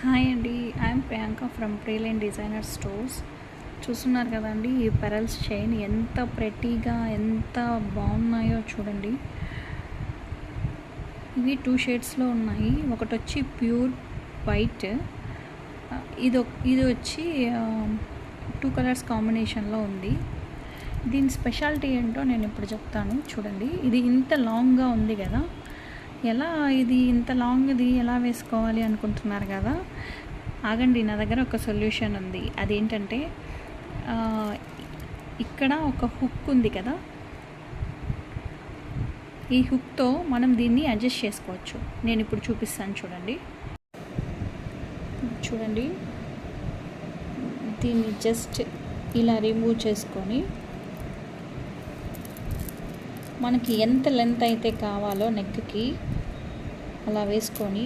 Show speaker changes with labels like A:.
A: Hi అండి, I'm Priyanka from Preline designer stores. చూస్తున్నారు కదండి, ఈ పెరల్స్ చైన్ ఎంత ప్రెటీగా ఎంత బాగున్నాయో చూడండి. ఇవి 2 షేడ్స్లో ఉన్నాయి. ఒకటి వచ్చి ప్యూర్ వైట్, ఇది వచ్చి 2 కలర్స్ కాంబినేషన్లో ఉంది. దీని స్పెషాలిటీ ఏంటో నేను ఇప్పుడు చెప్తాను. చూడండి, ఇది ఇంత లాంగ్గా ఉంది కదా, ఇది ఇంత లాంగ్ది ఎలా వేసుకోవాలి అనుకుంటున్నారు కదా. ఆగండి, నా దగ్గర ఒక సొల్యూషన్ ఉంది. అదేంటంటే, ఇక్కడ ఒక హుక్ ఉంది కదా, ఈ హుక్తో మనం దీన్ని అడ్జస్ట్ చేసుకోవచ్చు. నేను ఇప్పుడు చూపిస్తాను. చూడండి, దీన్ని జస్ట్ ఇలా రిమూవ్ చేసుకొని మనకి ఎంత లెంత్ అయితే కావాలో నెక్కి అలా వేసుకొని